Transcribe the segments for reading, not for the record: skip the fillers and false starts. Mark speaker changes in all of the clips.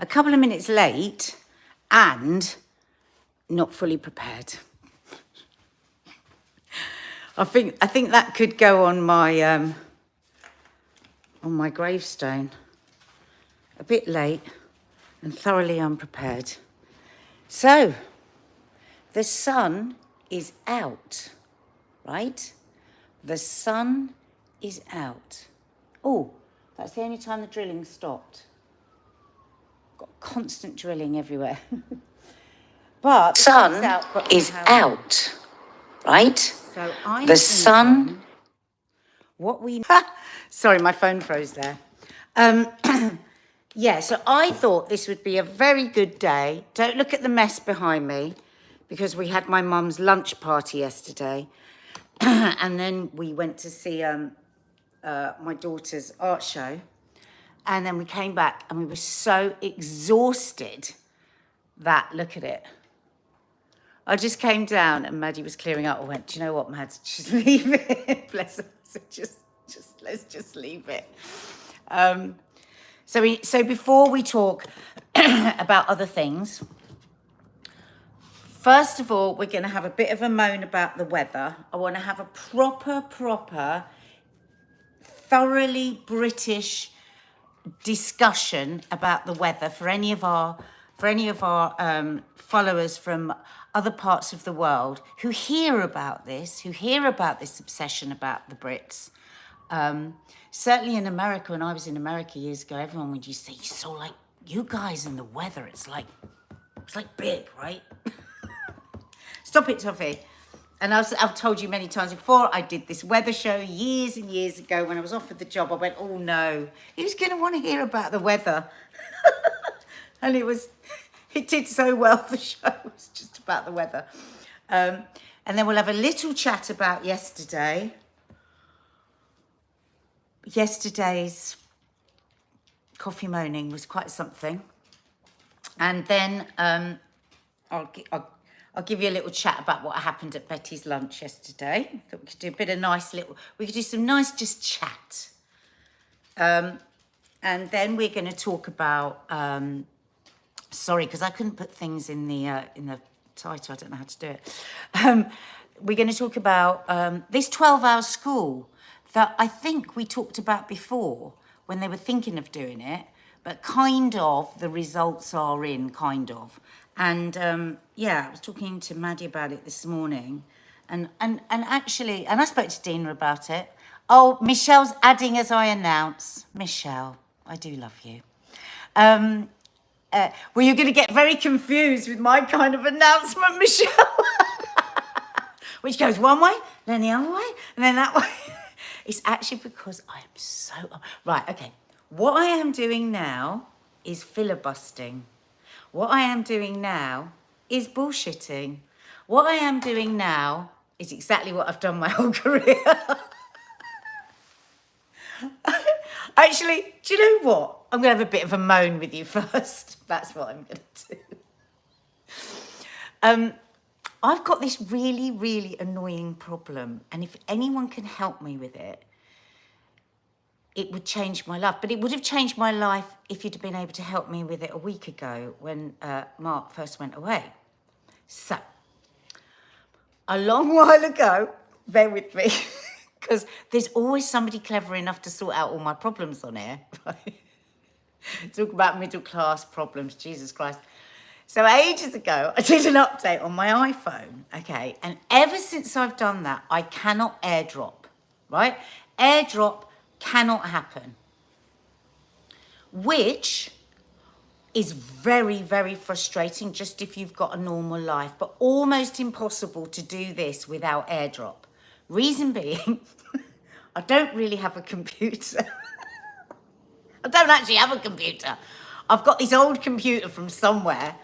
Speaker 1: a couple of minutes late and not fully prepared. I think that could go on my gravestone. A bit late and thoroughly unprepared. So, the sun is out, right? The sun is out. Oh, that's the only time the drilling stopped. Got constant drilling everywhere. But the sun is out, right? So the sun. What we. Sorry, my phone froze there. Yeah, so I thought this would be a very good day. Don't look at the mess behind me, because we had my mum's lunch party yesterday. And then we went to see my daughter's art show. And then we came back and we were so exhausted that, look at it. I just came down and Maddie was clearing up. I went, do you know what, Mads, just leave it. Bless her. So let's just leave it. So before we talk about other things, first of all, we're going to have a bit of a moan about the weather. I want to have a proper, thoroughly British discussion about the weather for any of our followers from other parts of the world who hear about this obsession about the Brits. Certainly in America, when I was in America years ago, everyone would just say, so like you guys and the weather, it's like big, right? Stop it, Toffee. And I've told you many times before, I did this weather show years and years ago. When I was offered the job, I went, oh no, who's going to want to hear about the weather? And it did so well, the show was just about the weather. And then we'll have a little chat about yesterday. Yesterday's coffee moaning was quite something. And then I'll give you a little chat about what happened at Betty's lunch yesterday. Thought we could do a bit of we could do some nice just chat. And then we're going to talk about, sorry, because I couldn't put things in the title. I don't know how to do it. We're going to talk about this 12-hour school that I think we talked about before when they were thinking of doing it, but kind of the results are in, kind of. And yeah, I was talking to Maddie about it this morning, and actually, and I spoke to Dina about it. Oh, Michelle's adding as I announce. Michelle, I do love you. Well, you're going to get very confused with my kind of announcement, Michelle, which goes one way, then the other way, and then that way. It's actually because I am so... Right, okay. What I am doing now is filibustering. What I am doing now is bullshitting. What I am doing now is exactly what I've done my whole career. Actually, do you know what? I'm going to have a bit of a moan with you first. That's what I'm going to do. I've got this really annoying problem, and if anyone can help me with it, it would change my life. But it would have changed my life if you'd have been able to help me with it a week ago when Mark first went away. So, a long while ago, bear with me, because there's always somebody clever enough to sort out all my problems on here. Right? Talk about middle class problems, Jesus Christ. So ages ago, I did an update on my iPhone, okay? And ever since I've done that, I cannot AirDrop, right? AirDrop cannot happen, which is very frustrating just if you've got a normal life, but almost impossible to do this without AirDrop. Reason being, I don't really have a computer. I don't actually have a computer. I've got this old computer from somewhere.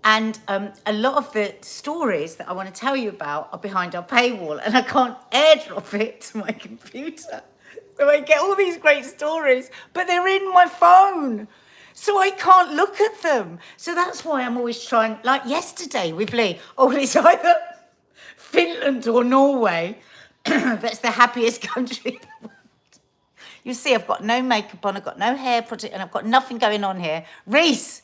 Speaker 1: And a lot of the stories that I want to tell you about are behind our paywall, and I can't AirDrop it to my computer. So I get all these great stories, but they're in my phone. So I can't look at them. So that's why I'm always trying, like yesterday with Lee, it's either Finland or Norway. That's the happiest country in the world. You see, I've got no makeup on, I've got no hair product, and I've got nothing going on here. Reese,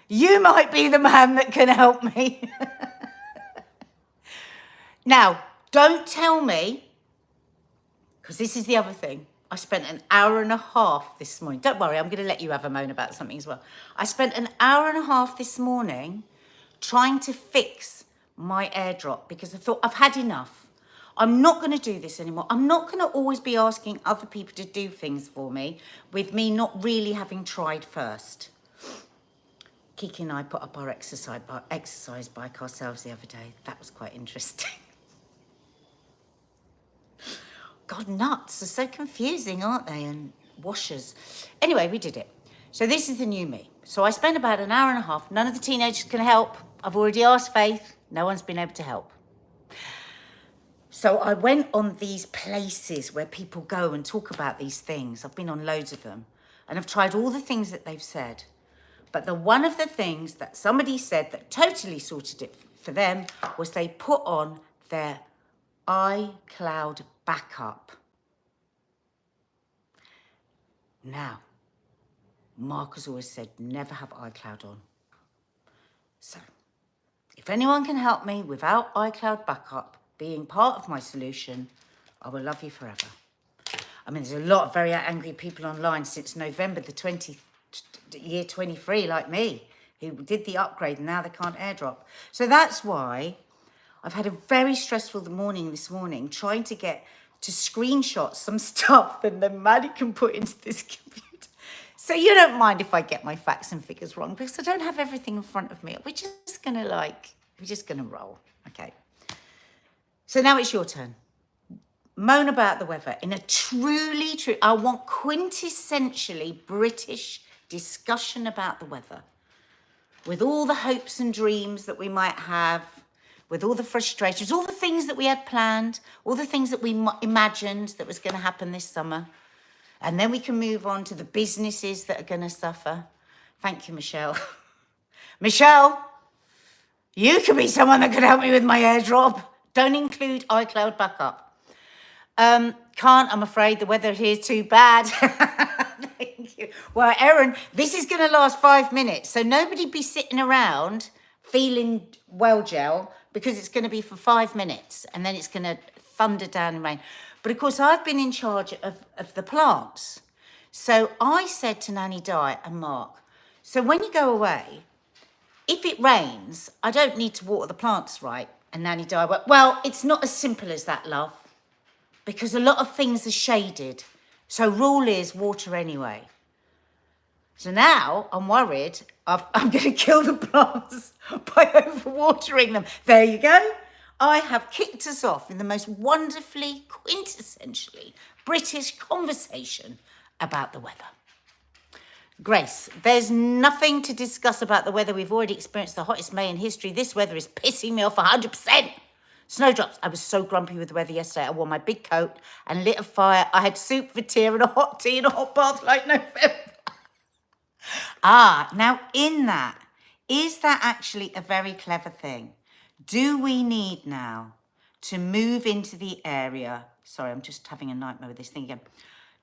Speaker 1: You might be the man that can help me. Now, don't tell me, because this is the other thing. I spent an hour and a half this morning. Don't worry, I'm going to let you have a moan about something as well. I spent an hour and a half this morning trying to fix my airdrop because I thought I've had enough. I'm not going to do this anymore. I'm not going to always be asking other people to do things for me with me not really having tried first. Kiki and I put up our exercise bike ourselves the other day. That was quite interesting. God, nuts are so confusing, aren't they? And washers. Anyway, we did it. So this is the new me. So I spent about an hour and a half. None of the teenagers can help. I've already asked Faith. No one's been able to help. So I went on these places where people go and talk about these things. I've been on loads of them. And I've tried all the things that they've said. But one of the things that somebody said that totally sorted it for them was they put on their iCloud backup. Now, Mark has always said, never have iCloud on. So, if anyone can help me without iCloud backup being part of my solution, I will love you forever. I mean, there's a lot of very angry people online since November the 20th, year 23, like me, who did the upgrade and now they can't airdrop. So that's why I've had a very stressful morning this morning trying to get to screenshot some stuff that the Maddie can put into this computer. So you don't mind if I get my facts and figures wrong because I don't have everything in front of me. We're just gonna roll. Okay. So now it's your turn. Moan about the weather in a truly true, I want quintessentially British discussion about the weather. With all the hopes and dreams that we might have, with all the frustrations, all the things that we had planned, all the things that we imagined that was going to happen this summer. And then we can move on to the businesses that are going to suffer. Thank you, Michelle. Michelle, you could be someone that could help me with my airdrop. Don't include iCloud backup. Can't, I'm afraid. The weather here is too bad. Thank you. Well, Erin, this is going to last 5 minutes. So nobody be sitting around feeling well gel because it's going to be for 5 minutes and then it's going to thunder down and rain. But of course, I've been in charge of the plants. So I said to Nanny Di and Mark, so when you go away, if it rains, I don't need to water the plants, right? And Nanny Di went, well, it's not as simple as that, love, because a lot of things are shaded. So rule is water anyway. So now I'm worried I'm going to kill the plants by overwatering them. There you go. I have kicked us off in the most wonderfully, quintessentially British conversation about the weather. Grace, there's nothing to discuss about the weather. We've already experienced the hottest May in history. This weather is pissing me off 100%. Snowdrops. I was so grumpy with the weather yesterday. I wore my big coat and lit a fire. I had soup for tea and a hot tea and a hot bath like November. Now in that, is that actually a very clever thing? Do we need now to move into the area? Sorry, I'm just having a nightmare with this thing again.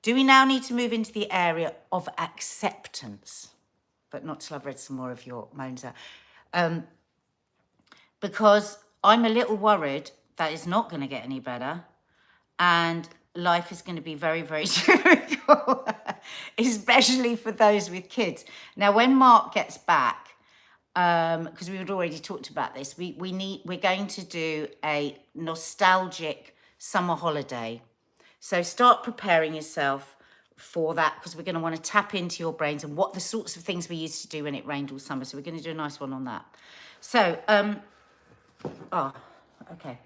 Speaker 1: Do we now need to move into the area of acceptance? But not till I've read some more of your moans out. Because I'm a little worried that it's not going to get any better. And life is going to be very, very difficult, especially for those with kids. Now, when Mark gets back, because we had already talked about this, we're going to do a nostalgic summer holiday. So start preparing yourself for that, because we're going to want to tap into your brains and what the sorts of things we used to do when it rained all summer. So we're going to do a nice one on that. So, okay.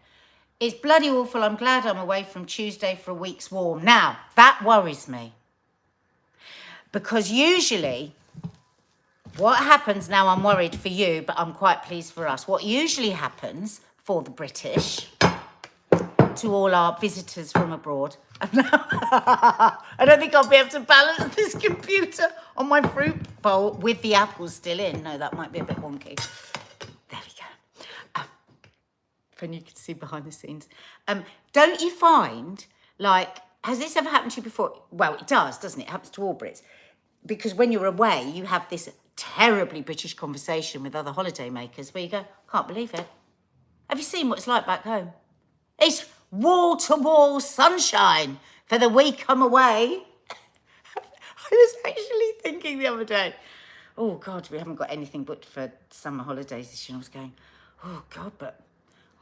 Speaker 1: It's bloody awful. I'm glad I'm away from Tuesday for a week's warm. Now, that worries me. Because usually, what happens now, I'm worried for you, but I'm quite pleased for us. What usually happens for the British, to all our visitors from abroad, I don't think I'll be able to balance this computer on my fruit bowl with the apples still in. No, that might be a bit wonky. There we go. If only you could see behind the scenes. Don't you find, like, has this ever happened to you before? Well, it does, doesn't it? It happens to all Brits. Because when you're away, you have this terribly British conversation with other holidaymakers where you go, can't believe it. Have you seen what it's like back home? It's wall-to-wall sunshine for the week I'm away. I was actually thinking the other day, oh, God, we haven't got anything booked for summer holidays this year. And I was going, oh, God, but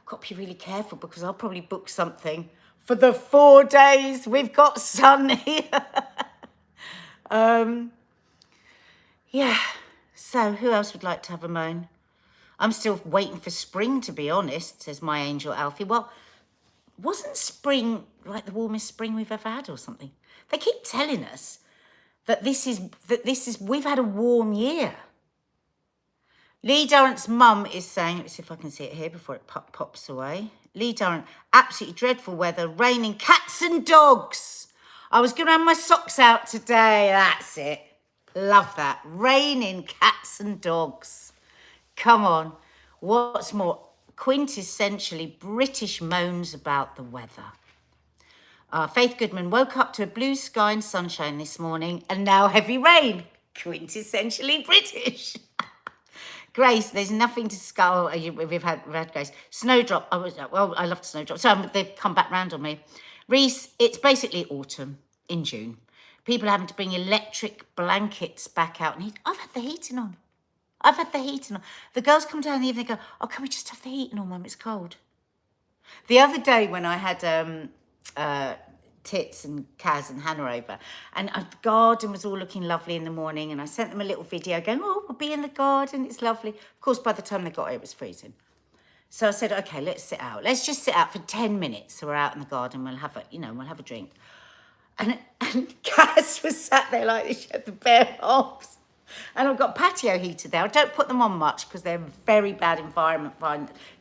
Speaker 1: I've got to be really careful because I'll probably book something for the 4 days we've got sun here. Yeah, so who else would like to have a moan? I'm still waiting for spring, to be honest, says my angel Alfie. Well, wasn't spring like the warmest spring we've ever had or something? They keep telling us that we've had a warm year. Lee Durrant's mum is saying, let's see if I can see it here before it pops away. Lee Durrant, absolutely dreadful weather, raining cats and dogs. I was going to have my socks out today. That's it. Love that. Raining cats and dogs. Come on. What's more quintessentially British moans about the weather? Faith Goodman woke up to a blue sky and sunshine this morning and now heavy rain. Quintessentially British. Grace, there's nothing to scull. We've had Grace. Snowdrop. I loved Snowdrop. So they've come back round on me. Reese, it's basically autumn in June. People are having to bring electric blankets back out. And I've had the heating on. The girls come down in the evening and go, oh, can we just have the heating on, Mum? It's cold. The other day when I had Tits and Kaz and Hannah over, and the garden was all looking lovely in the morning, and I sent them a little video going, oh, we'll be in the garden, it's lovely. Of course, by the time they got here, it was freezing. So I said, okay, let's sit out. Let's just sit out for 10 minutes. So we're out in the garden, we'll have a drink. And Kaz was sat there like this, she had the bare arms. And I've got patio heater there. I don't put them on much because they're a very bad environment,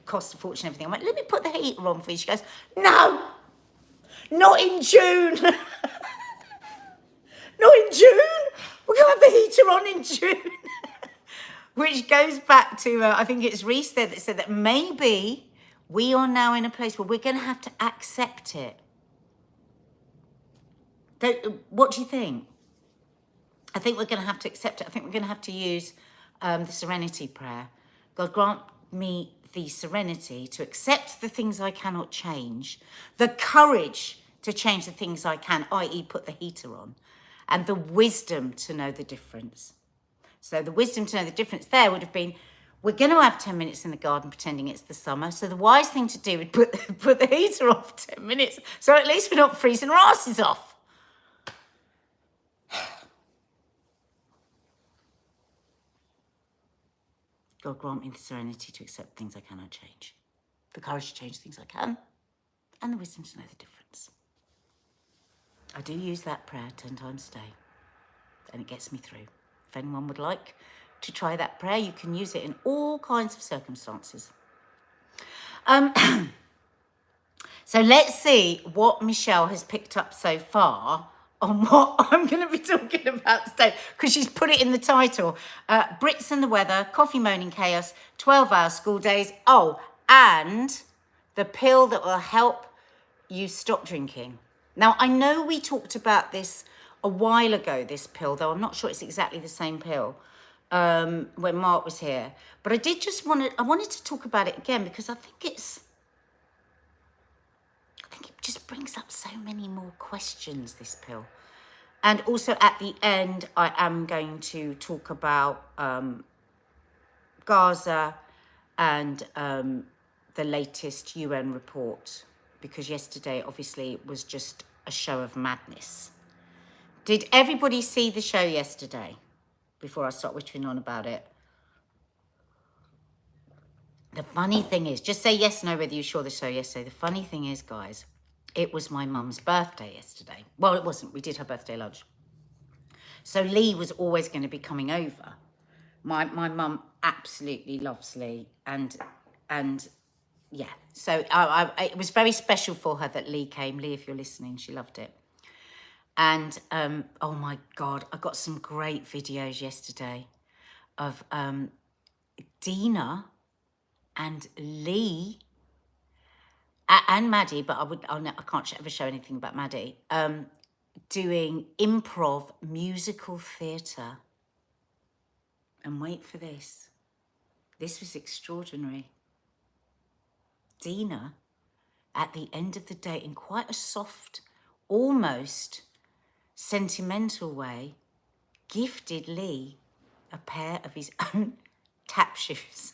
Speaker 1: cost a fortune and everything. I'm like, let me put the heater on for you. She goes, no, not in June. Not in June. We're going to have the heater on in June. Which goes back to, I think it's Reese there that said that maybe we are now in a place where we're going to have to accept it. What do you think? I think we're going to have to accept it. I think we're going to have to use the serenity prayer. God, grant me the serenity to accept the things I cannot change, the courage to change the things I can, i.e. put the heater on, and the wisdom to know the difference. So the wisdom to know the difference there would have been, we're going to have 10 minutes in the garden pretending it's the summer. So the wise thing to do would put the heater off for 10 minutes. So at least we're not freezing our asses off. God grant me the serenity to accept things I cannot change, the courage to change things I can, and the wisdom to know the difference. I do use that prayer 10 times a day, and it gets me through. If anyone would like to try that prayer, you can use it in all kinds of circumstances. So let's see what Michelle has picked up so far on what I'm going to be talking about today, because she's put it in the title. Brits and the weather, coffee moaning chaos, 12-hour school days. Oh, and the pill that will help you stop drinking. Now, I know we talked about this a while ago, this pill, though I'm not sure it's exactly the same pill, when Mark was here. But I did just I wanted to talk about it again because I think it just brings up so many more questions, this pill. And also at the end, I am going to talk about Gaza and the latest UN report, because yesterday, obviously, was just a show of madness. Did everybody see the show yesterday? Before I start whittering on about it. The funny thing is, just say yes, no, whether you saw the show yesterday. The funny thing is, guys, it was my mum's birthday yesterday. Well, it wasn't. We did her birthday lunch. So Lee was always going to be coming over. My mum absolutely loves Lee. And yeah. So it was very special for her that Lee came. Lee, if you're listening, she loved it. And, oh my God, I got some great videos yesterday of Dina and Lee and Maddie, but I can't ever show anything about Maddie, doing improv musical theatre. And wait for this. This was extraordinary. Dina, at the end of the day, in quite a soft, almost sentimental way, gifted Lee a pair of his own tap shoes.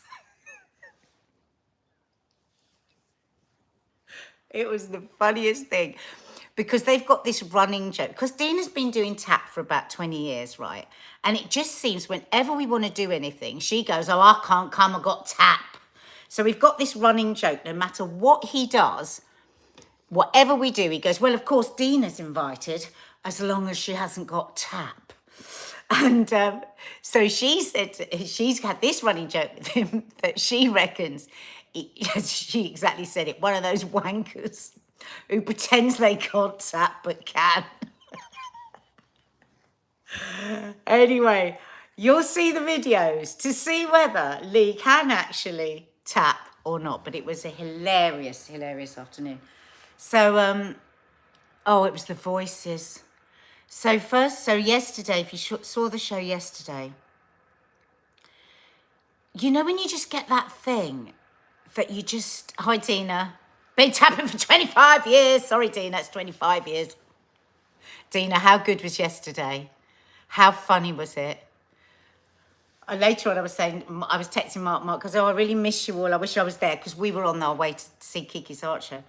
Speaker 1: It was the funniest thing, because they've got this running joke. Because Dina's been doing tap for about 20 years, right? And it just seems whenever we want to do anything, she goes, oh, I can't come, I've got tap. So we've got this running joke. No matter what he does, whatever we do, he goes, well, of course, Dina's invited, as long as she hasn't got tap. And so she said, she's had this running joke with him that she reckons, she exactly said it, one of those wankers who pretends they can't tap but can. Anyway, you'll see the videos to see whether Lee can actually tap or not. But it was a hilarious, hilarious afternoon. So, oh, it was the voices. So yesterday, if you saw the show yesterday, you know when you just get that thing that you just, hi Dina, been tapping for 25 years. Sorry, Dina, it's 25 years. Dina, how good was yesterday? How funny was it? Later on, I was texting Mark, because I really miss you all. I wish I was there, because we were on our way to see Kiki's Archer.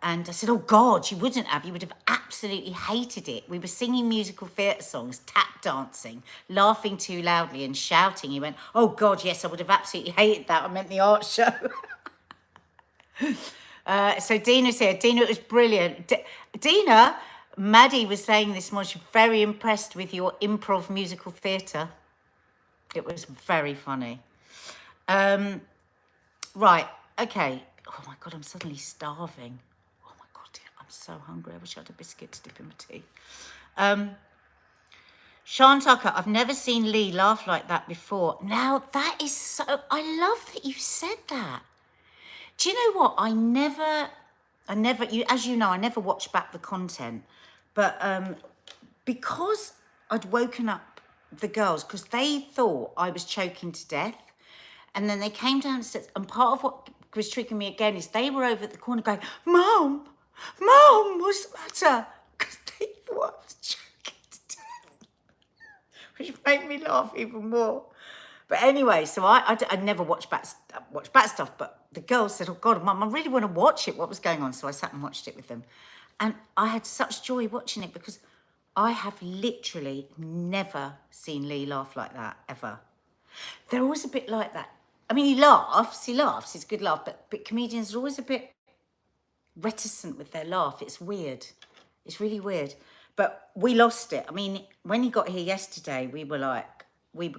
Speaker 1: And I said, oh, God, you wouldn't have. You would have absolutely hated it. We were singing musical theatre songs, tap dancing, laughing too loudly and shouting. He went, oh, God, yes, I would have absolutely hated that. I meant the art show. So Dina's here. Dina, it was brilliant. Dina, Maddie was saying this morning, she's very impressed with your improv musical theatre. It was very funny. Right, okay. Oh, my God, I'm suddenly starving. Oh, my God, I'm so hungry. I wish I had a biscuit to dip in my tea. Sean Tucker, I've never seen Lee laugh like that before. Now, that is so... I love that you said that. Do you know what? I never, as you know, I never watch back the content. But because I'd woken up the girls, because they thought I was choking to death. And then they came downstairs, and part of what was triggering me again is they were over at the corner going, Mum, what's the matter? Because they thought I was choking to death, which made me laugh even more. But anyway, so I never watch back stuff, but the girls said, oh, God, Mum, I really want to watch it, what was going on. So I sat and watched it with them. And I had such joy watching it, because I have literally never seen Lee laugh like that, ever. They're always a bit like that. I mean, he laughs, it's a good laugh, but comedians are always a bit reticent with their laugh. It's weird. It's really weird. But we lost it. I mean, when he got here yesterday, we were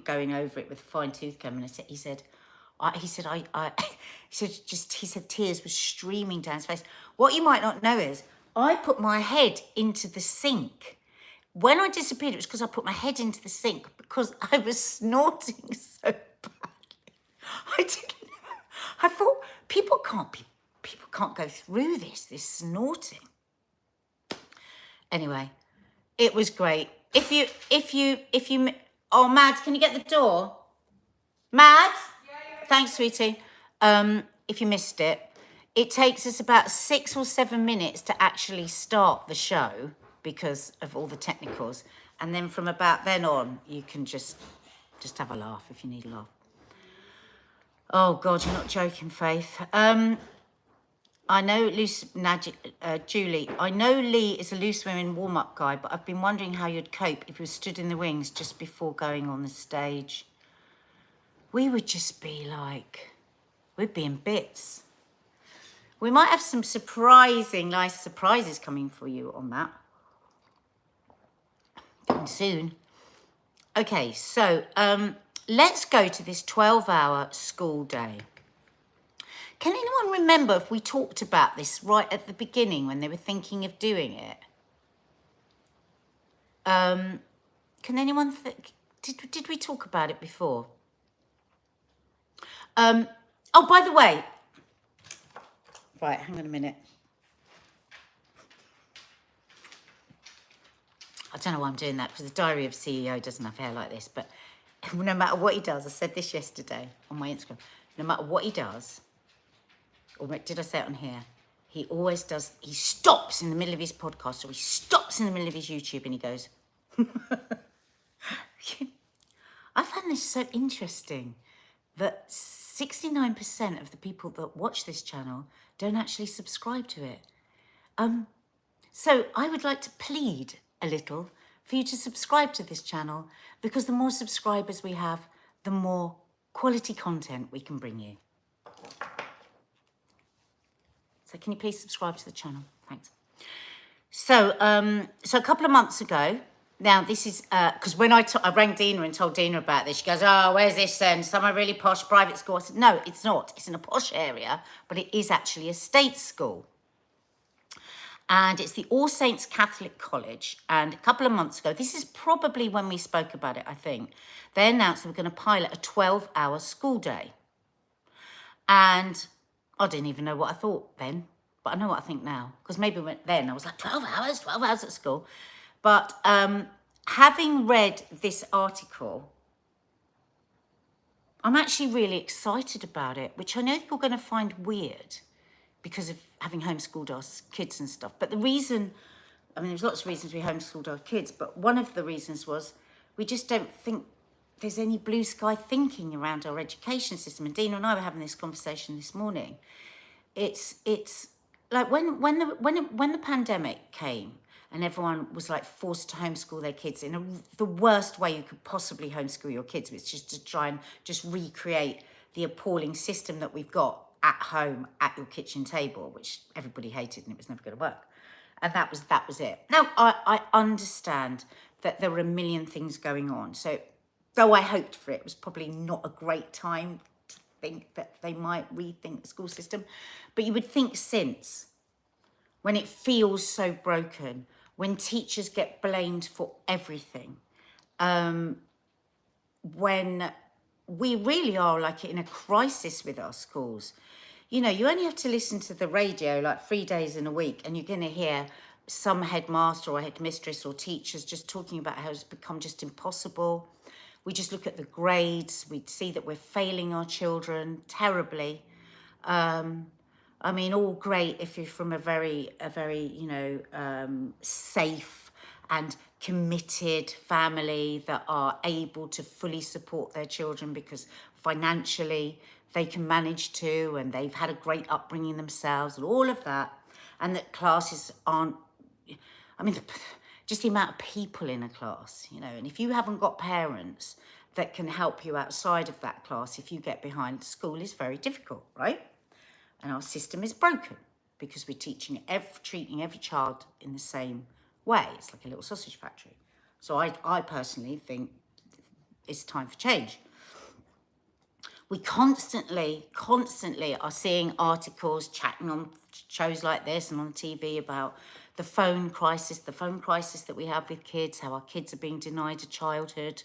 Speaker 1: going over it with a fine tooth comb, and he said, tears were streaming down his face. What you might not know is, I put my head into the sink. When I disappeared, it was because I put my head into the sink, because I was snorting so badly. I didn't know. I thought people can't go through this snorting. Anyway, it was great. If you, oh, Mads, can you get the door? Mads? Yeah. Thanks, sweetie. If you missed it, it takes us about 6 or 7 minutes to actually start the show because of all the technicals. And then from about then on, you can just have a laugh if you need a laugh. Oh, God, you're not joking, Faith. I know Julie, I know Lee is a loose women warm-up guy, but I've been wondering how you'd cope if you stood in the wings just before going on the stage. We would just be like, we'd be in bits. We might have some nice surprises coming for you on that. Coming soon. Okay, so let's go to this 12-hour school day. Can anyone remember if we talked about this right at the beginning when they were thinking of doing it? Can anyone think? Did we talk about it before? Oh, by the way, right, hang on a minute. I don't know why I'm doing that, because the Diary of a CEO doesn't have hair like this, but no matter what he does, I said this yesterday on my Instagram, no matter what he does, or did I say it on here? He always does, he stops in the middle of his podcast, or he stops in the middle of his YouTube and he goes, I find this so interesting that 69% of the people that watch this channel don't actually subscribe to it. So I would like to plead a little for you to subscribe to this channel, because the more subscribers we have, the more quality content we can bring you. So can you please subscribe to the channel? Thanks. So, so a couple of months ago, now this is, because when I rang Dina and told Dina about this, she goes, oh, where's this then? Somewhere really posh private school? I said, no, it's not. It's in a posh area, but it is actually a state school. And it's the All Saints Catholic College. And a couple of months ago, this is probably when we spoke about it, I think, they announced they were going to pilot a 12-hour school day. And I didn't even know what I thought then, but I know what I think now. Because maybe then I was like, 12 hours at school. But having read this article, I'm actually really excited about it, which I know you're going to find weird because of having homeschooled our kids and stuff. But the reason, I mean, there's lots of reasons we homeschooled our kids, but one of the reasons was we just don't think there's any blue sky thinking around our education system. And Dina and I were having this conversation this morning. It's like when the pandemic came and everyone was like forced to homeschool their kids in the worst way you could possibly homeschool your kids, which is just to try and just recreate the appalling system that we've got at home at your kitchen table, which everybody hated and it was never going to work. And that was it. Now, I understand that there were a million things going on. So though I hoped for it, it was probably not a great time to think that they might rethink the school system. But you would think since, when it feels so broken, when teachers get blamed for everything, when we really are like in a crisis with our schools. You know, you only have to listen to the radio like 3 days in a week and you're going to hear some headmaster or headmistress or teachers just talking about how it's become just impossible. We just look at the grades. We see that we're failing our children terribly. I mean, all great if you're from a very, you know, safe and committed family that are able to fully support their children because financially they can manage to, and they've had a great upbringing themselves and all of that. And that classes aren't, I mean, just the amount of people in a class, you know, and if you haven't got parents that can help you outside of that class, if you get behind, school is very difficult, right? And our system is broken because we're treating every child in the same way. It's like a little sausage factory. So I personally think it's time for change. We constantly are seeing articles, chatting on shows like this and on TV about the phone crisis that we have with kids, how our kids are being denied a childhood.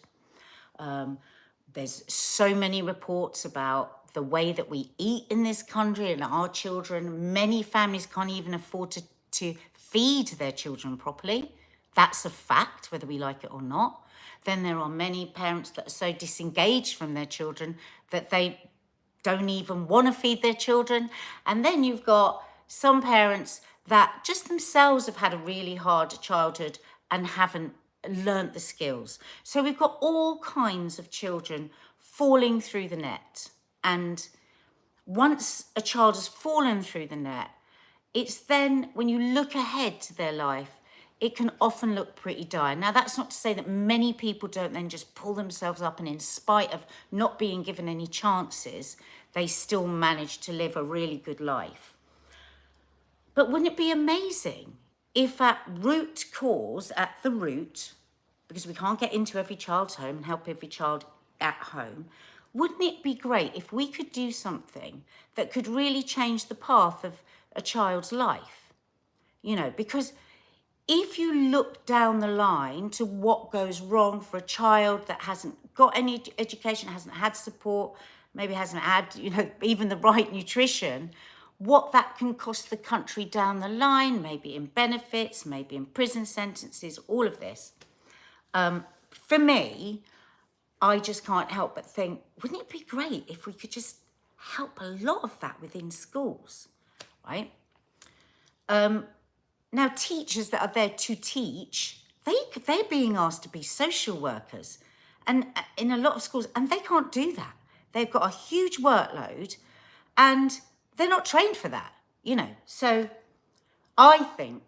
Speaker 1: There's so many reports about the way that we eat in this country and our children. Many families can't even afford to feed their children properly. That's a fact, whether we like it or not. Then there are many parents that are so disengaged from their children that they don't even want to feed their children. And then you've got some parents that just themselves have had a really hard childhood and haven't learnt the skills. So we've got all kinds of children falling through the net. And once a child has fallen through the net, it's then when you look ahead to their life, it can often look pretty dire. Now, that's not to say that many people don't then just pull themselves up and in spite of not being given any chances, they still manage to live a really good life. But wouldn't it be amazing if at the root, because we can't get into every child's home and help every child at home, wouldn't it be great if we could do something that could really change the path of a child's life? You know, because if you look down the line to what goes wrong for a child that hasn't got any education, hasn't had support, maybe hasn't had, you know, even the right nutrition, what that can cost the country down the line, maybe in benefits, maybe in prison sentences, all of this. For me, I just can't help but think, wouldn't it be great if we could just help a lot of that within schools, right? Now, teachers that are there to teach, they're being asked to be social workers, and in a lot of schools, and they can't do that. They've got a huge workload, and they're not trained for that, you know. So I think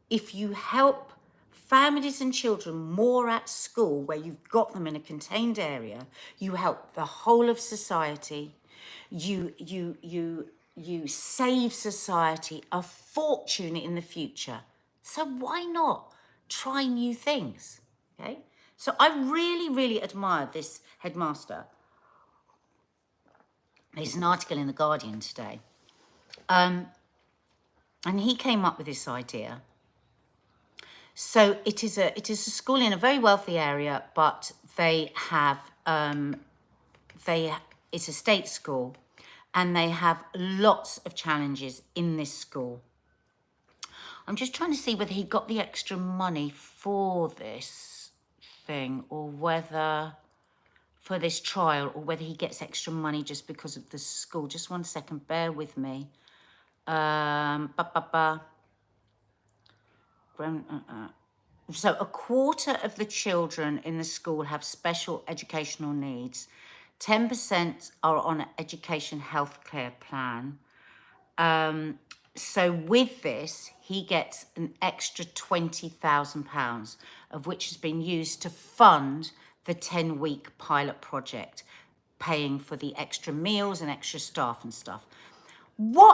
Speaker 1: if you help families and children more at school, where you've got them in a contained area, you help the whole of society. You save society a fortune in the future. So why not try new things? Okay. So I really, really admired this headmaster. There's an article in The Guardian today. And he came up with this idea. So it is a school in a very wealthy area, but they have it's a state school, and they have lots of challenges in this school. I'm just trying to see whether he got the extra money for this thing, or whether for this trial, or whether he gets extra money just because of the school. Just 1 second, bear with me. So a quarter of the children in the school have special educational needs. 10% are on an education healthcare plan. So with this, he gets an extra £20,000, of which has been used to fund the 10-week pilot project, paying for the extra meals and extra staff and stuff.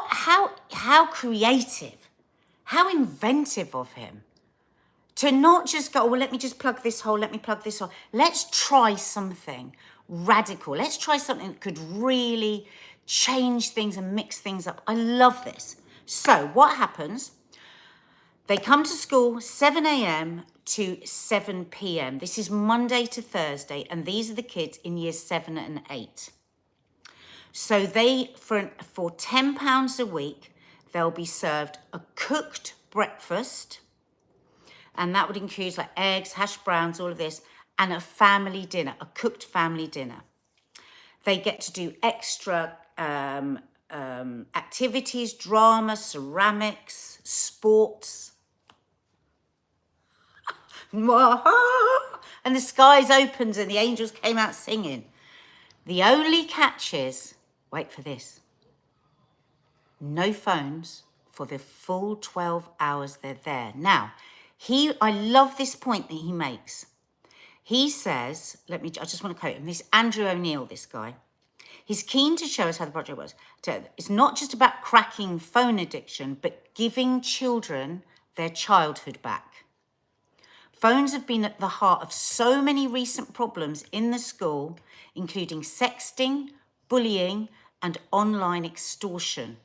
Speaker 1: How creative, how inventive of him. To not just go, well, let me just plug this hole, let me plug this hole. Let's try something radical. Let's try something that could really change things and mix things up. I love this. So what happens? They come to school 7 a.m. to 7 p.m. This is Monday to Thursday, and these are the kids in years 7 and 8. So they, for £10 a week, they'll be served a cooked breakfast, and that would include like eggs, hash browns, all of this, and a family dinner, a cooked family dinner. They get to do extra activities, drama, ceramics, sports. And the skies opened and the angels came out singing. The only catch is, wait for this, no phones for the full 12 hours they're there. Now, I love this point that he makes. He says, I just want to quote him. This Andrew O'Neill, this guy. He's keen to show us how the project works. It's not just about cracking phone addiction, but giving children their childhood back. Phones have been at the heart of so many recent problems in the school, including sexting, bullying, and online extortion.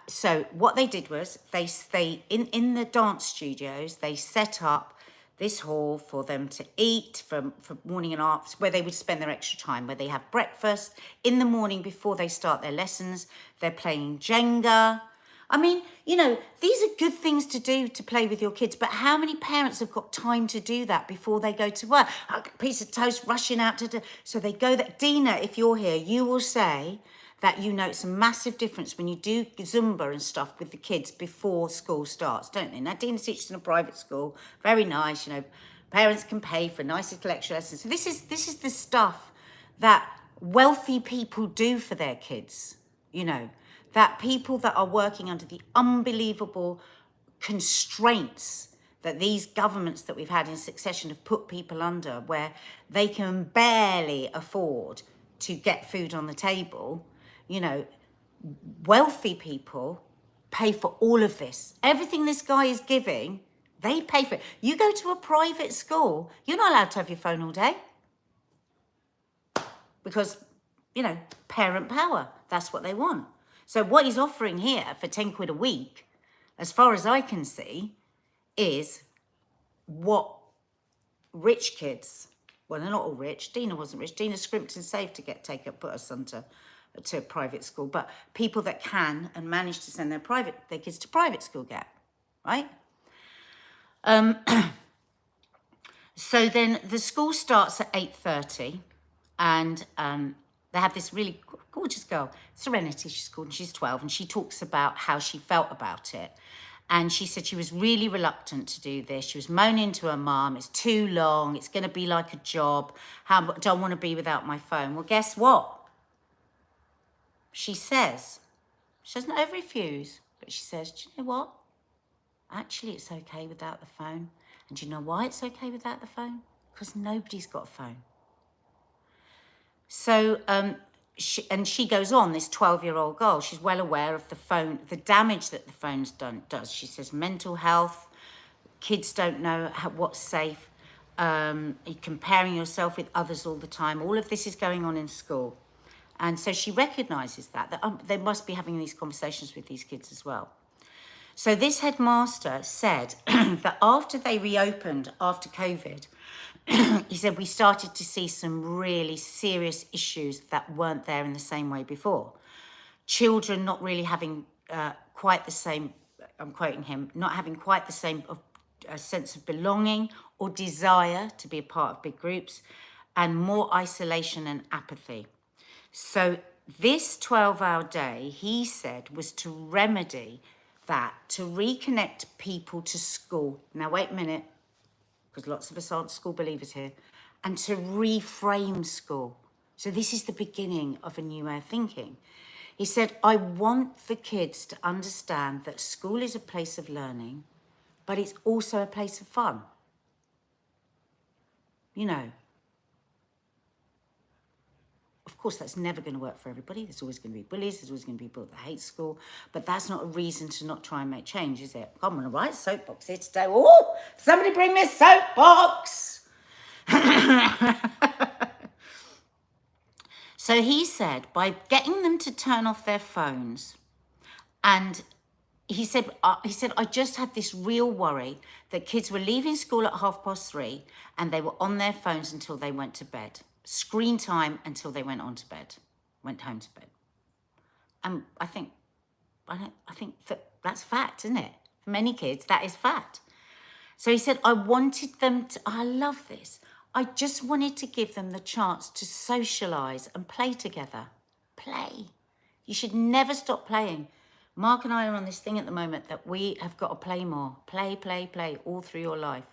Speaker 1: So what they did was they in the dance studios, they set up this hall for them to eat for morning and after, where they would spend their extra time, where they have breakfast in the morning before they start their lessons. They're playing Jenga. I mean, you know, these are good things to do to play with your kids, but how many parents have got time to do that before they go to work? A piece of toast rushing out to so they go that. Dina, if you're here, you will say that you know it's a massive difference when you do Zumba and stuff with the kids before school starts, don't they? Now, Dina teaches in a private school, very nice, you know, parents can pay for nice little extra lessons. So this is the stuff that wealthy people do for their kids, you know, that people that are working under the unbelievable constraints that these governments that we've had in succession have put people under, where they can barely afford to get food on the table. You know, wealthy people pay for all of this. Everything this guy is giving, they pay for it. You go to a private school, you're not allowed to have your phone all day. Because, you know, parent power, that's what they want. So what he's offering here for 10 quid a week, as far as I can see, is what rich kids, well, they're not all rich. Dina wasn't rich. Dina scrimped and saved to put her son to private school, but people that can and manage to send their kids to private school get, right? So then the school starts at 8:30, and they have this really gorgeous girl, Serenity, she's called, and she's 12, and she talks about how she felt about it. And she said she was really reluctant to do this. She was moaning to her mum, it's too long, it's going to be like a job. I don't want to be without my phone. Well, guess what? She says, she doesn't over-refuse, but she says, do you know what? Actually, it's okay without the phone. And do you know why it's okay without the phone? Because nobody's got a phone. So, she goes on, this 12-year-old girl, she's well aware of the phone, the damage that the phone's does. She says mental health, kids don't know what's safe, you're comparing yourself with others all the time. All of this is going on in school. And so she recognises that they must be having these conversations with these kids as well. So this headmaster said that after they reopened after COVID, he said we started to see some really serious issues that weren't there in the same way before. Children not really having quite the same, I'm quoting him, not having quite the same sense of belonging or desire to be a part of big groups, and more isolation and apathy. So this 12-hour day, he said, was to remedy that, to reconnect people to school. Now, wait a minute, because lots of us aren't school believers here, and to reframe school. So this is the beginning of a new way of thinking. He said, I want the kids to understand that school is a place of learning, but it's also a place of fun. You know, of course, that's never going to work for everybody. There's always going to be bullies. There's always going to be people that hate school. But that's not a reason to not try and make change, is it? I'm going to write a soapbox here today. Oh, somebody bring me a soapbox. So he said, by getting them to turn off their phones, and he said, I just had this real worry that kids were leaving school at 3:30 and they were on their phones until they went to bed. Screen time until they went home to bed. And I think that's fact, isn't it? For many kids, that is fact. So he said, I wanted them to, I love this. I just wanted to give them the chance to socialise and play together. Play. You should never stop playing. Mark and I are on this thing at the moment that we have got to play more. Play, play, play all through your life.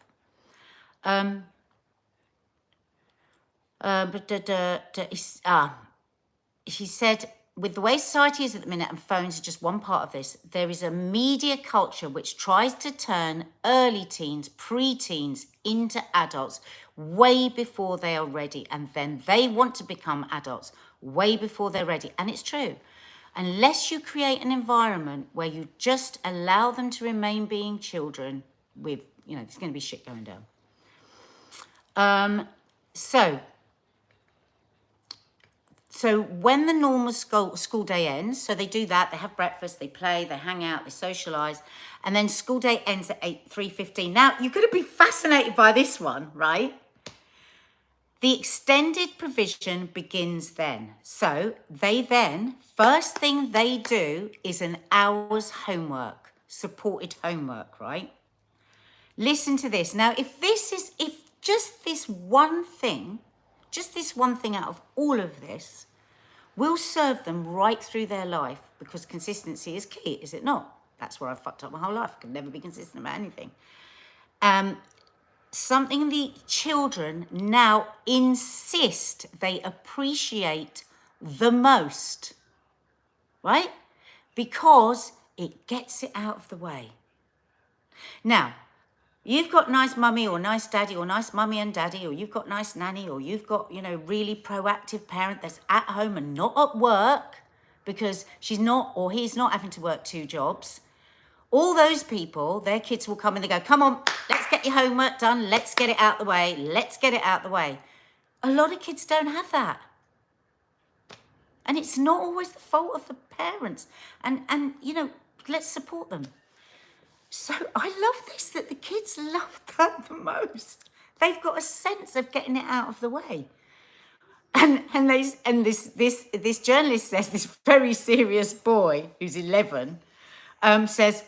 Speaker 1: He said, with the way society is at the minute, and phones are just one part of this, there is a media culture which tries to turn early teens, pre-teens into adults way before they are ready. And then they want to become adults way before they're ready. And it's true. Unless you create an environment where you just allow them to remain being children, there's going to be shit going down. So when the normal school day ends, so they do that, they have breakfast, they play, they hang out, they socialise, and then school day ends at 3:15. Now, you're going to be fascinated by this one, right? The extended provision begins then. So first thing they do is an hour's homework, supported homework, right? Listen to this. Now, if just this one thing out of all of this will serve them right through their life, because consistency is key, is it not? That's where I've fucked up my whole life. I can never be consistent about anything. Something the children now insist they appreciate the most, right? Because it gets it out of the way. Now, you've got nice mummy or nice daddy or nice mummy and daddy, or you've got nice nanny, or you've got, really proactive parent that's at home and not at work because she's not or he's not having to work 2 jobs. All those people, their kids will come and they go, come on, let's get your homework done. Let's get it out the way. Let's get it out the way. A lot of kids don't have that. And it's not always the fault of the parents. And let's support them. So I love this, that the kids love that the most. They've got a sense of getting it out of the way. And this journalist says, this very serious boy who's 11 says,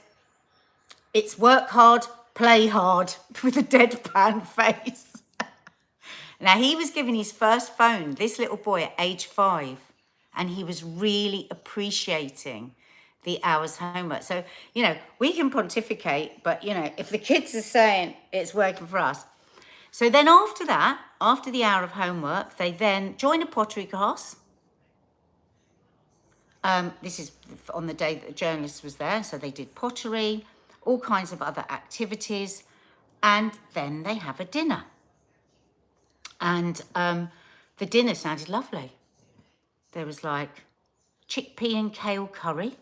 Speaker 1: it's work hard, play hard, with a deadpan face. Now, he was given his first phone, this little boy, at age 5, and he was really appreciating the hours homework. So, you know, we can pontificate, but, you know, if the kids are saying it's working for us. So then after that, after the hour of homework, they then join a pottery class. This is on the day that the journalist was there. So they did pottery, all kinds of other activities, and then they have a dinner. And the dinner sounded lovely. There was like chickpea and kale curry.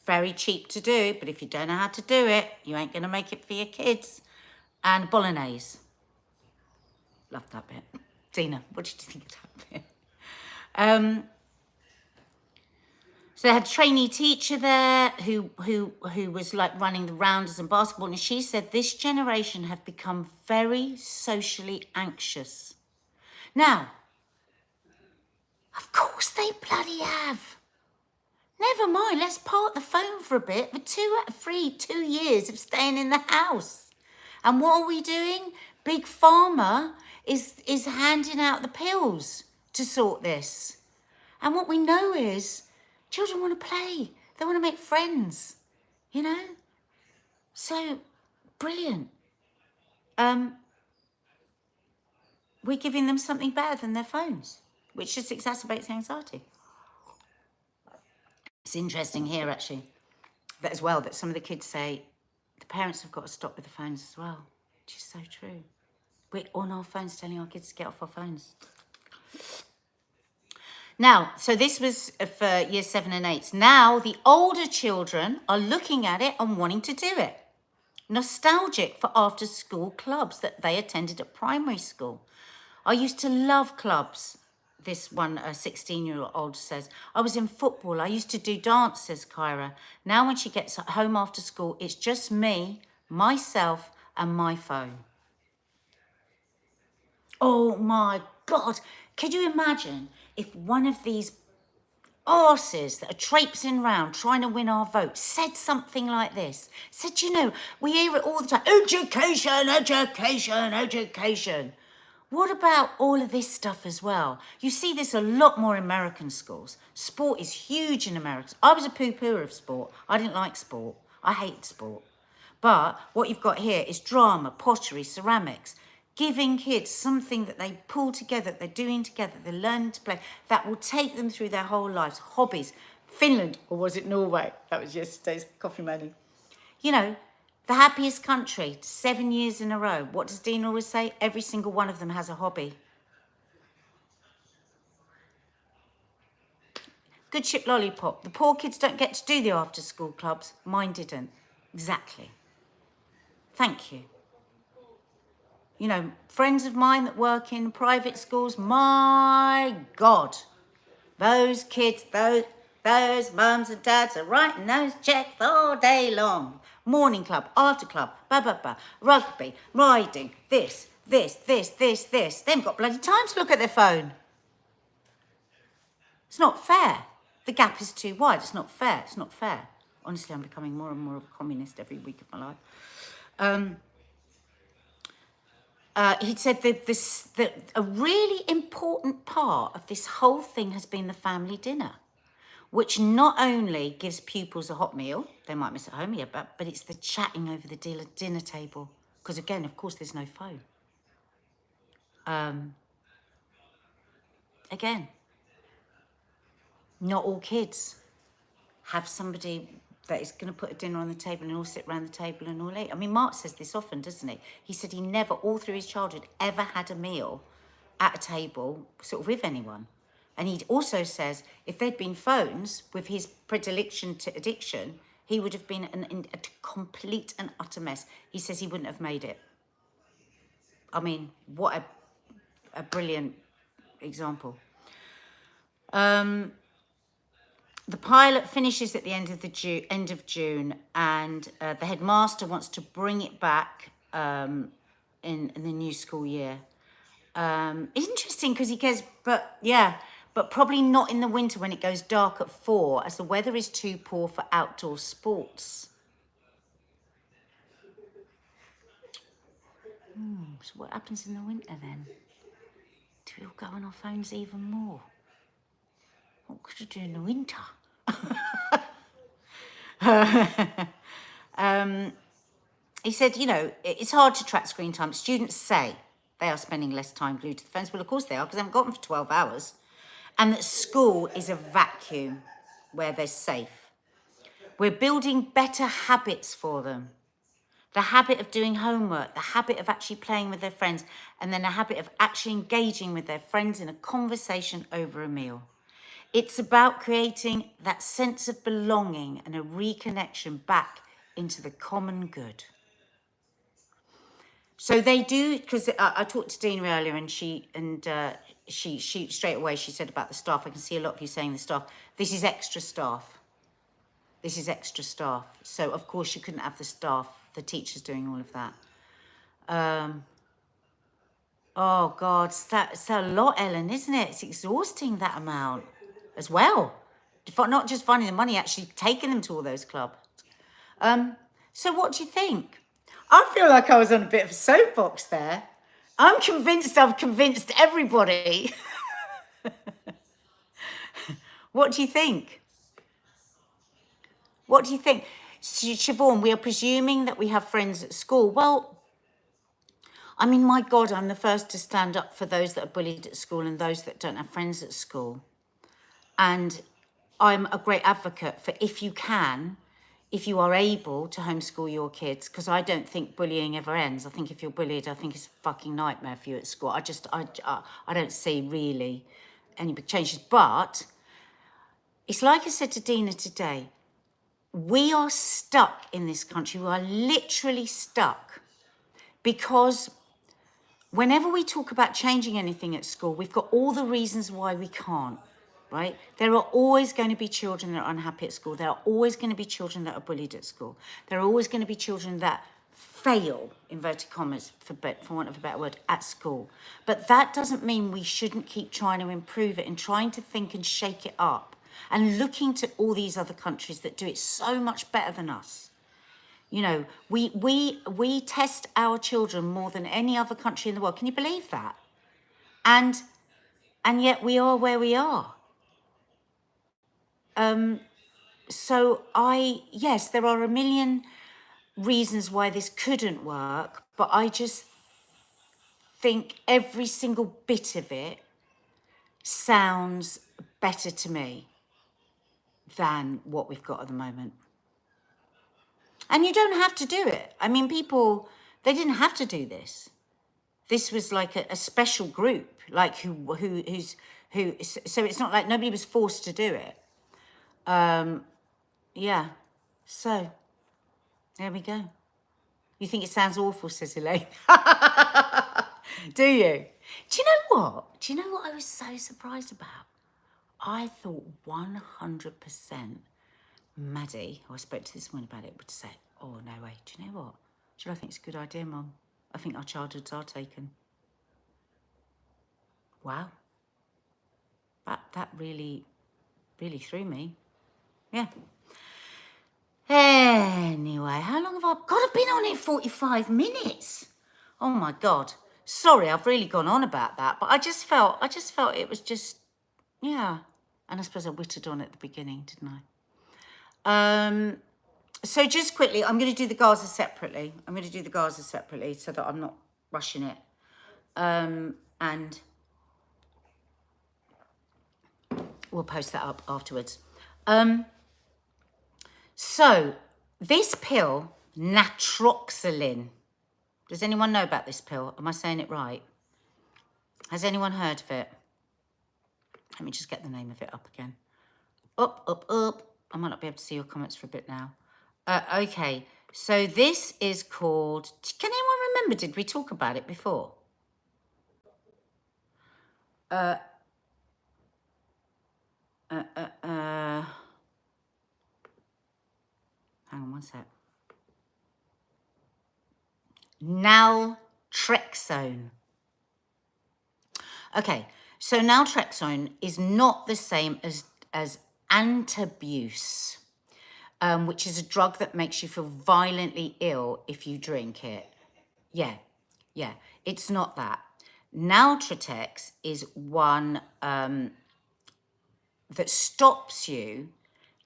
Speaker 1: Very cheap to do, but if you don't know how to do it, you ain't going to make it for your kids. And bolognese. Loved that bit. Dina, what did you think of that bit? So they had a trainee teacher there who was like running the rounders and basketball, and she said this generation have become very socially anxious. Now, of course they bloody have. Never mind, let's park the phone for a bit for 2 years of staying in the house. And what are we doing? Big Pharma is handing out the pills to sort this. And what we know is children want to play. They want to make friends, you know? So, brilliant. We're giving them something better than their phones, which just exacerbates anxiety. It's interesting here, actually, that as well, that some of the kids say the parents have got to stop with the phones as well, which is so true. We're on our phones telling our kids to get off our phones. Now, so this was for year 7 and 8. Now, the older children are looking at it and wanting to do it. Nostalgic for after-school clubs that they attended at primary school. I used to love clubs. This one, a 16-year-old says, I was in football. I used to do dance, says Kyra. Now when she gets home after school, it's just me, myself, and my phone. Oh my God. Could you imagine if one of these arses that are traipsing round trying to win our vote said something like this? Said, you know, we hear it all the time. Education, education, education. What about all of this stuff as well? You see this a lot more in American schools. Sport is huge in America. I was a poo-pooer of sport. I didn't like sport. I hated sport. But what you've got here is drama, pottery, ceramics, giving kids something that they pull together, they're doing together, they're learning to play, that will take them through their whole lives. Hobbies. Finland, or was it Norway? That was yesterday's coffee morning. You know, the happiest country, 7 years in a row. What does Dean always say? Every single one of them has a hobby. Good ship lollipop. The poor kids don't get to do the after-school clubs. Mine didn't. Exactly. Thank you. You know, friends of mine that work in private schools, my God, those kids, those mums and dads are writing those checks all day long. Morning club, after club, rugby, riding, this. They haven't got bloody time to look at their phone. It's not fair. The gap is too wide. It's not fair. It's not fair. Honestly, I'm becoming more and more of a communist every week of my life. He said that a really important part of this whole thing has been the family dinner, which not only gives pupils a hot meal, they might miss at home here, but it's the chatting over the dinner table. Because again, of course, there's no phone. Again, not all kids have somebody that is going to put a dinner on the table and all sit around the table and all eat. I mean, Mark says this often, doesn't he? He said he never, all through his childhood, ever had a meal at a table sort of with anyone. And he also says if there'd been phones with his predilection to addiction, he would have been a complete and utter mess. He says he wouldn't have made it. I mean, what a brilliant example. The pilot finishes at the end of June, and the headmaster wants to bring it back in the new school year. It's interesting because he goes, but probably not in the winter when it goes dark at 4, as the weather is too poor for outdoor sports. So what happens in the winter then? we all go on our phones even more? What could you do in the winter? He said, you know, it's hard to track screen time. Students say they are spending less time glued to the phones. Well, of course they are, because they haven't got them for 12 hours. And that school is a vacuum where they're safe. We're building better habits for them. The habit of doing homework, the habit of actually playing with their friends, and then a habit of actually engaging with their friends in a conversation over a meal. It's about creating that sense of belonging and a reconnection back into the common good. So they do, because I talked to Dina earlier, and she straight away, she said about the staff. I can see a lot of you saying the staff. This is extra staff. This is extra staff. So of course you couldn't have the staff, the teachers doing all of that. Oh God, it's a lot, Ellen, isn't it? It's exhausting, that amount as well. Not just finding the money, actually taking them to all those clubs. So what do you think? I feel like I was on a bit of a soapbox there. I'm convinced I've convinced everybody. What do you think? What do you think? Siobhan, we are presuming that we have friends at school. Well, I mean, my God, I'm the first to stand up for those that are bullied at school and those that don't have friends at school. And I'm a great advocate for, if you can, if you are able to homeschool your kids, because I don't think bullying ever ends. I think if you're bullied, I think it's a fucking nightmare for you at school. I don't see really any big changes. But it's like I said to Dina today, we are stuck in this country. We are literally stuck because whenever we talk about changing anything at school, we've got all the reasons why we can't, right? There are always going to be children that are unhappy at school. There are always going to be children that are bullied at school. There are always going to be children that fail, inverted commas, for want of a better word, at school. But that doesn't mean we shouldn't keep trying to improve it and trying to think and shake it up and looking to all these other countries that do it so much better than us. You know, we test our children more than any other country in the world. Can you believe that? And yet we are where we are. So yes, there are a million reasons why this couldn't work, but I just think every single bit of it sounds better to me than what we've got at the moment. And you don't have to do it. I mean, people, they didn't have to do this. This was like a special group, like who, so it's not like nobody was forced to do it. Yeah, so there we go. You think it sounds awful, says Elaine. Do you? Do you know what? Do you know what I was so surprised about? I thought 100% Maddie, who I spoke to this morning about it, would say, oh, no way. Do you know what? I think it's a good idea, Mum. I think our childhoods are taken. Wow. That really, really threw me. Yeah. Anyway, how long have I... God, I've been on here 45 minutes. Oh, my God. Sorry, I've really gone on about that. But I just felt it was just... Yeah. And I suppose I whittled on at the beginning, didn't I? So just quickly, I'm going to do the Gaza separately. So that I'm not rushing it. And we'll post that up afterwards. So this pill, natroxylin. Does anyone know about this pill? Am I saying it right? Has anyone heard of it? Let me just get the name of it up again. Up. I might not be able to see your comments for a bit now. Okay, so this is called... Can anyone remember, did we talk about it before? Hang on one sec. Naltrexone. Okay, so naltrexone is not the same as antabuse, which is a drug that makes you feel violently ill if you drink it. Yeah, it's not that. Naltratex is one that stops you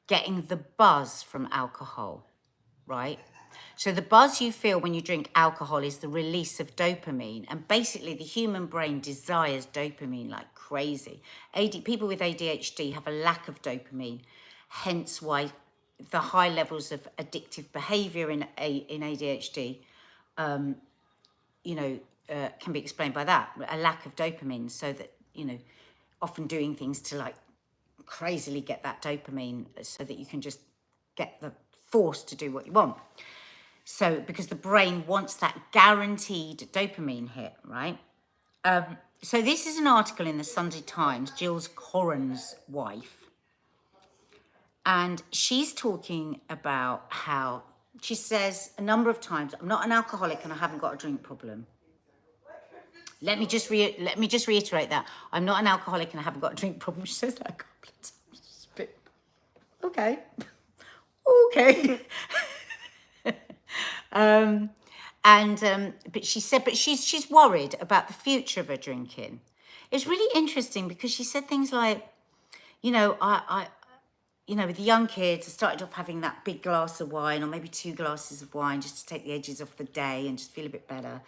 Speaker 1: getting the buzz from alcohol, right? So the buzz you feel when you drink alcohol is the release of dopamine. And basically the human brain desires dopamine like crazy. People with ADHD have a lack of dopamine, hence why the high levels of addictive behavior in ADHD, can be explained by that, a lack of dopamine. So that, often doing things to like crazily get that dopamine so that you can just get the force to do what you want. So because the brain wants that guaranteed dopamine hit, right? So this is an article in the Sunday Times, Jules Corran's wife. And she's talking about how, she says a number of times, I'm not an alcoholic and I haven't got a drink problem. Let me just reiterate that. I'm not an alcoholic and I haven't got a drink problem. She says that a couple of times. Okay. Okay. But she said, but she's worried about the future of her drinking. It's really interesting because she said things like, with the young kids, I started off having that big glass of wine or maybe 2 glasses of wine just to take the edges off the day and just feel a bit better.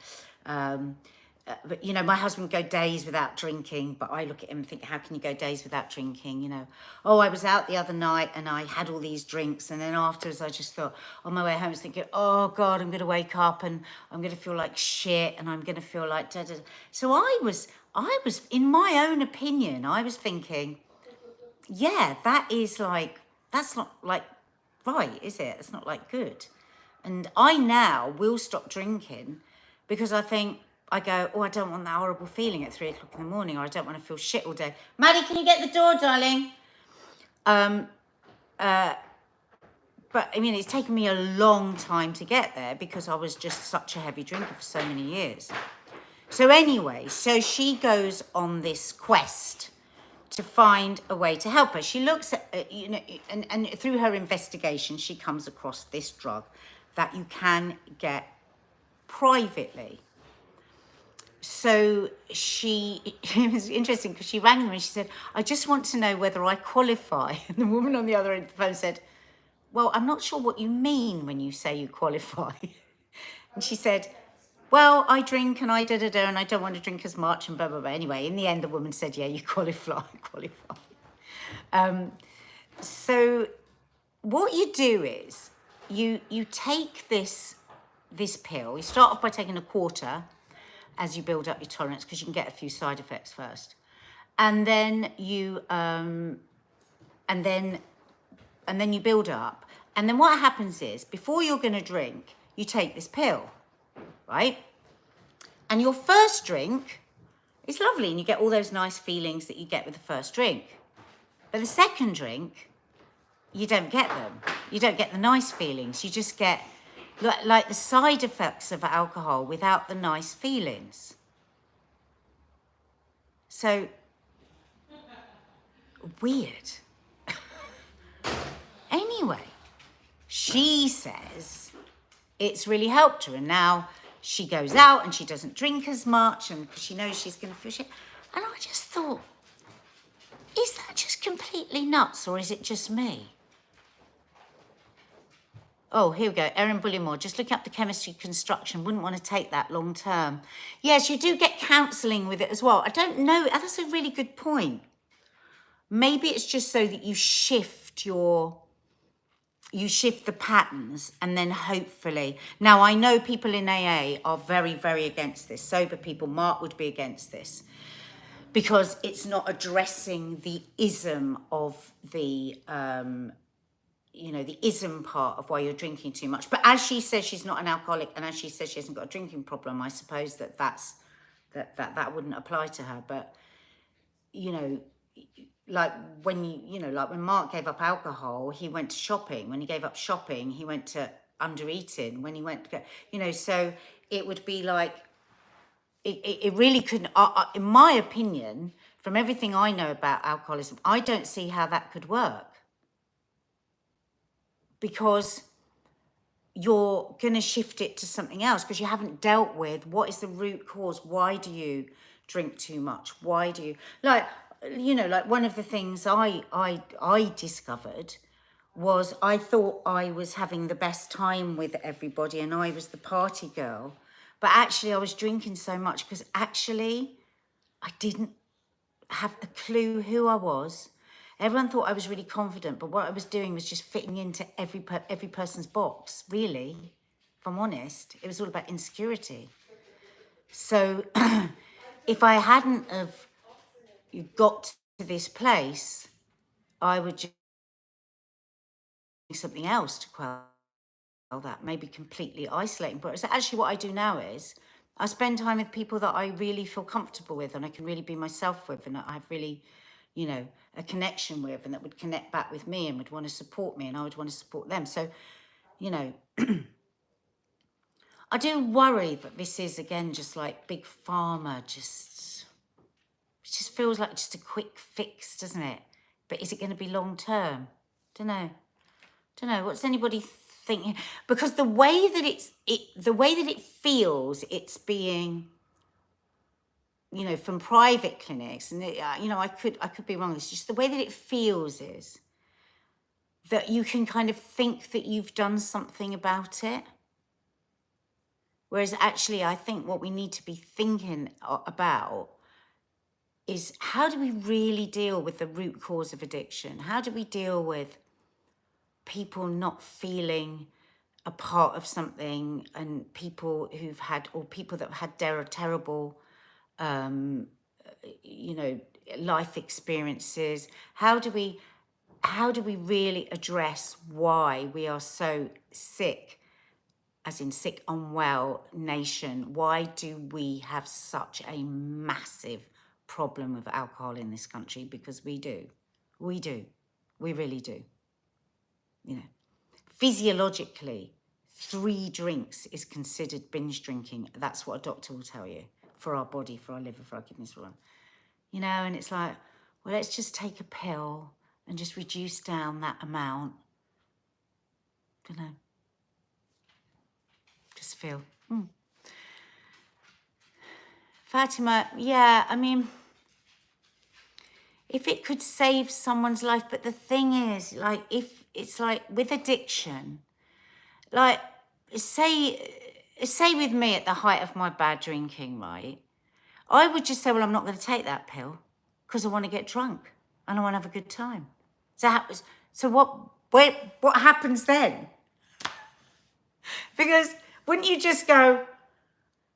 Speaker 1: But, my husband would go days without drinking, but I look at him and think, how can you go days without drinking? Oh, I was out the other night and I had all these drinks. And then afterwards, I just thought, on my way home, I was thinking, oh God, I'm going to wake up and I'm going to feel like shit. And I'm going to feel like, da, da, da. So I was, in my own opinion, I was thinking, yeah, that's not like right, is it? It's not like good. And I now will stop drinking because I go, oh, I don't want that horrible feeling at 3 o'clock in the morning, or I don't want to feel shit all day. Maddie, can you get the door, darling? But I mean, it's taken me a long time to get there because I was just such a heavy drinker for so many years. So anyway, so she goes on this quest to find a way to help her. She looks at, and through her investigation, she comes across this drug that you can get privately. So it was interesting because she rang me and she said, I just want to know whether I qualify. And the woman on the other end of the phone said, well, I'm not sure what you mean when you say you qualify. And she said, well, I drink and I da-da-da and I don't want to drink as much and blah, blah, blah. Anyway, in the end, the woman said, yeah, you qualify. So what you do is you take this pill. You start off by taking a quarter as you build up your tolerance because you can get a few side effects first. And then you build up. And then what happens is, before you're going to drink, you take this pill, right? And your first drink is lovely and you get all those nice feelings that you get with the first drink. But the second drink, you don't get them. You don't get the nice feelings. You just get like the side effects of alcohol without the nice feelings. So, weird. Anyway, she says it's really helped her, and now she goes out and she doesn't drink as much, and because she knows she's going to feel shit. And I just thought, is that just completely nuts, or is it just me? Oh, here we go. Erin Bullymore, just looking up the chemistry construction. Wouldn't want to take that long term. Yes, you do get counselling with it as well. I don't know. That's a really good point. Maybe it's just so that you shift the patterns, and then hopefully. Now, I know people in AA are very, very against this. Sober people, Mark would be against this because it's not addressing the ism of the ism part of why you're drinking too much. But as she says, she's not an alcoholic, and as she says she hasn't got a drinking problem, I suppose that wouldn't apply to her. But, like when Mark gave up alcohol, he went to shopping. When he gave up shopping, he went to under eating. When he went to go, so it would be like, it really couldn't, in my opinion, from everything I know about alcoholism, I don't see how that could work. Because you're going to shift it to something else because you haven't dealt with what is the root cause. Why do you drink too much? Why do you, like, you know, like one of the things I discovered was I thought I was having the best time with everybody and I was the party girl. But actually I was drinking so much because actually I didn't have a clue who I was. Everyone thought I was really confident, but what I was doing was just fitting into every person's box, really. If I'm honest, it was all about insecurity. So if I hadn't have got to this place, I would just do something else to quell that, maybe completely isolating. But it's actually what I do now is I spend time with people that I really feel comfortable with and I can really be myself with and I have really, you know, a connection with and that would connect back with me and would want to support me and I would want to support them. So, you know, I do worry that this is, again, just like big pharma, it just feels like just a quick fix, doesn't it? But is it going to be long term? Don't know. What's anybody thinking? Because the way that it feels, it's being, you know, from private clinics, and you know, I could be wrong. It's just the way that it feels is that you can kind of think that you've done something about it. Whereas actually, I think what we need to be thinking about is how do we really deal with the root cause of addiction? How do we deal with people not feeling a part of something and people who've had, or people that have had terrible, you know, life experiences? How do we really address why we are so sick, as in sick, unwell nation? Why do we have such a massive problem with alcohol in this country? Because we do. We really do. You know, physiologically, 3 drinks is considered binge drinking. That's what a doctor will tell you, for our body, for our liver, for our kidneys, for all. You know, and it's like, well, let's just take a pill and just reduce down that amount. Don't know. Just feel. Fatima, yeah, I mean, if it could save someone's life, but the thing is, like, if it's like with addiction, like, say with me at the height of my bad drinking, right? I would just say, well, I'm not going to take that pill because I want to get drunk and I want to have a good time. So what happens then? Because wouldn't you just go,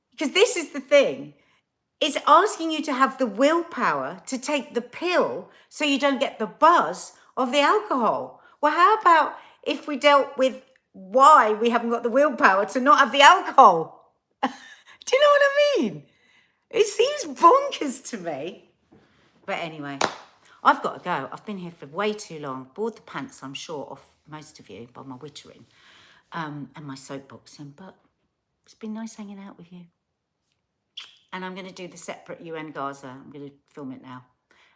Speaker 1: because this is the thing, it's asking you to have the willpower to take the pill so you don't get the buzz of the alcohol. Well, how about if we dealt with why we haven't got the willpower to not have the alcohol? Do you know what I mean? It seems bonkers to me. But anyway, I've got to go. I've been here for way too long. Bored the pants, I'm sure, off most of you by my wittering and my soapboxing. But it's been nice hanging out with you. And I'm going to do the separate UN Gaza. I'm going to film it now.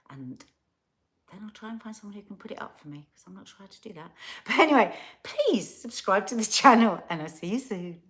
Speaker 1: And then I'll try and find someone who can put it up for me because I'm not sure how to do that. But anyway, please subscribe to the channel and I'll see you soon.